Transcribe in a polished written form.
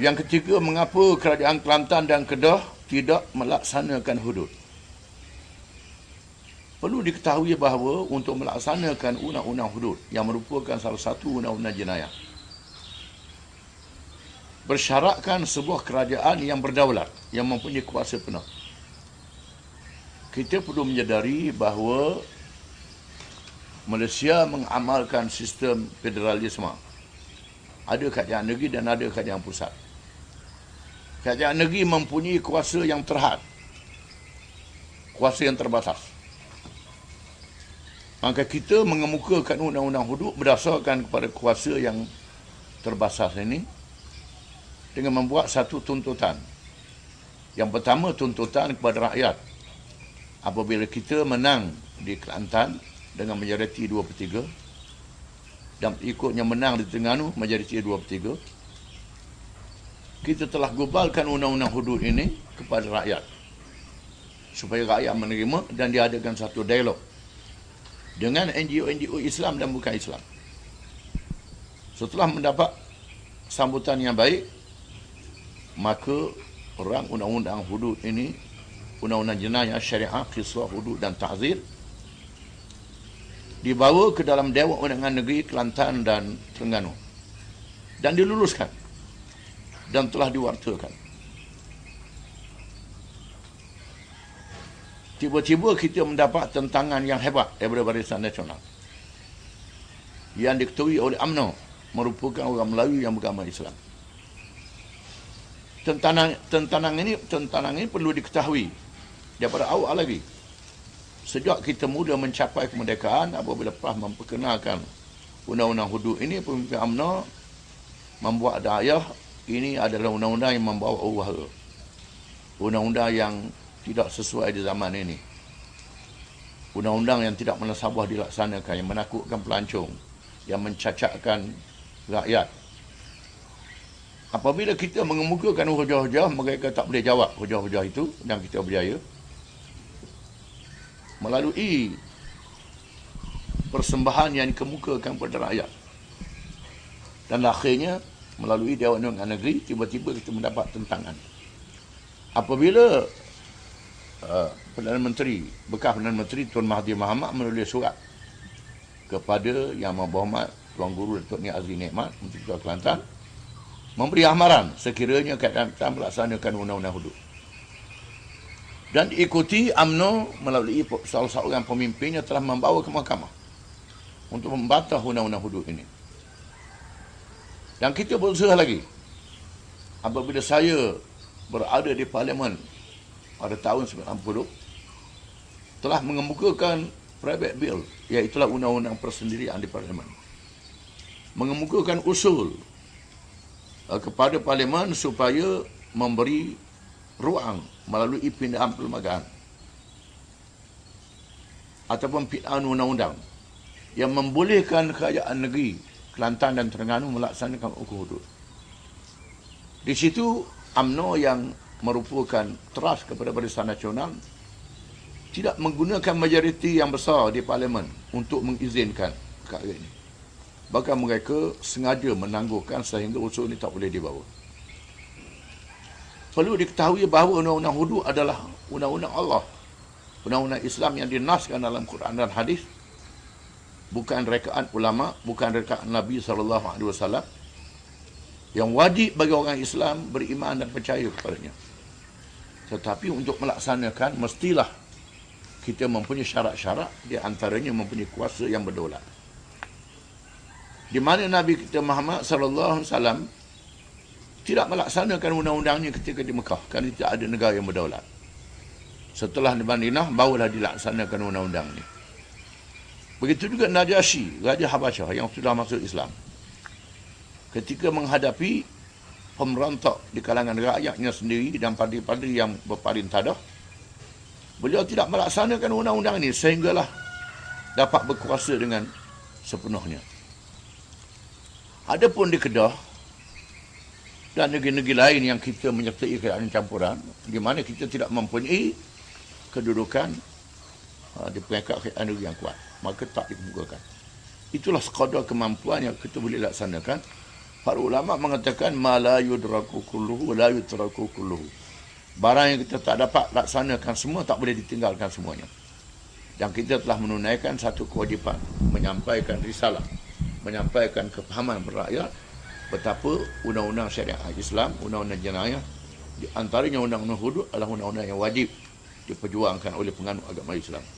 Yang ketiga, mengapa kerajaan Kelantan dan Kedah tidak melaksanakan hudud? Perlu diketahui bahawa untuk melaksanakan undang-undang hudud yang merupakan salah satu undang-undang jenayah, bersyaratkan sebuah kerajaan yang berdaulat, yang mempunyai kuasa penuh. Kita perlu menyedari bahawa Malaysia mengamalkan sistem federalisme. Ada kerajaan negeri dan ada kerajaan pusat. Kerajaan negeri mempunyai kuasa yang terhad, kuasa yang terbatas. Maka kita mengemukakan undang-undang hudud berdasarkan kepada kuasa yang terbatas ini dengan membuat satu tuntutan. Yang pertama, tuntutan kepada rakyat. Apabila kita menang di Kelantan dengan majoriti 2/3 dan ikutnya menang di Terengganu majoriti 2/3, kita telah gubalkan undang-undang hudud ini kepada rakyat supaya rakyat menerima dan diadakan satu dialog dengan NGO-NGO Islam dan bukan Islam. Setelah mendapat sambutan yang baik, maka orang undang-undang hudud ini, undang-undang jenayah, syariah, qisas, hudud dan ta'zir, dibawa ke dalam Dewan Undangan Negeri Kelantan dan Terengganu dan diluluskan dan telah diwartakan. Tiba-tiba kita mendapat tentangan yang hebat daripada Barisan Nasional yang diketuai oleh UMNO, merupakan orang Melayu yang beragama Islam. Tentangan ini perlu diketahui daripada awal lagi. Sejak kita mula mencapai kemerdekaan, apabila telah memperkenalkan undang-undang hudud ini, pemimpin UMNO membuat da'ayah ini adalah undang-undang yang membawa uhara, undang-undang yang tidak sesuai di zaman ini, undang-undang yang tidak menasabah dilaksanakan, yang menakutkan pelancong, yang mencacatkan rakyat. Apabila kita mengemukakan hujah-hujah, mereka tak boleh jawab hujah-hujah itu dan kita berjaya melalui persembahan yang dikemukakan kepada rakyat. Dan akhirnya melalui Dewan Undangan Negeri, tiba-tiba kita mendapat tentangan. Apabila Perdana Menteri, bekas Perdana Menteri Tuan Mahathir Mohamad menulis surat kepada Yang Berhormat Tuan Guru Datuk Ni Azli Nikmat, Menteri Ketua Kelantan, memberi amaran sekiranya Kelantan melaksanakan undang-undang hudud. Dan diikuti UMNO melalui salah seorang pemimpinnya telah membawa ke mahkamah untuk membantah undang-undang hudud ini. Dan kita berusaha lagi. Apabila saya berada di Parlimen pada tahun 90, telah mengemukakan private bill, iaitulah undang-undang persendirian di Parlimen. Mengemukakan usul kepada Parlimen supaya memberi ruang melalui pindahan perlembagaan ataupun pindahan undang-undang yang membolehkan kerajaan negeri Kelantan dan Terengganu melaksanakan hukum hudud. Di situ UMNO yang merupakan teras kepada Barisan Nasional tidak menggunakan majoriti yang besar di Parlimen untuk mengizinkan perkara ini. Bahkan mereka sengaja menangguhkan sehingga usul ini tak boleh dibawa. Perlu diketahui bahawa undang-undang hudud adalah undang-undang Allah, undang-undang Islam yang dinaskan dalam Quran dan hadis, bukan rekaan ulama, bukan rekaan Nabi SAW, yang wajib bagi orang Islam beriman dan percaya kepadanya. Tetapi untuk melaksanakan, mestilah kita mempunyai syarat-syarat, di antaranya mempunyai kuasa yang berdaulat. Di mana Nabi kita Muhammad SAW tidak melaksanakan undang-undangnya ketika di Mekah, kerana tidak ada negara yang berdaulat. Setelah di Madinah, barulah dilaksanakan undang-undang ini. Begitu juga Najasyi, Raja Habasyah yang sudah masuk Islam. Ketika menghadapi pemberontak di kalangan rakyatnya sendiri dan padri-padri yang berpaling tadah, beliau tidak melaksanakan undang-undang ini sehinggalah dapat berkuasa dengan sepenuhnya. Adapun di Kedah dan negeri-negeri lain yang kita menyertai keadaan campuran, di mana kita tidak mempunyai kedudukan di peringkat keadaan negeri yang kuat, maka tak dikemukakan. Itulah sekadar kemampuan yang kita boleh laksanakan Para ulama mengatakan ma la yudraku kulluhu wa la yutraku kulluhu. Barang yang kita tak dapat laksanakan semua, tak boleh ditinggalkan semuanya. Dan kita telah menunaikan satu kewajipan, menyampaikan risalah, menyampaikan kefahaman berakyat betapa undang-undang syariat Islam, undang-undang jenayah, di antaranya undang-undang hudud adalah undang-undang yang wajib diperjuangkan oleh penganut agama Islam.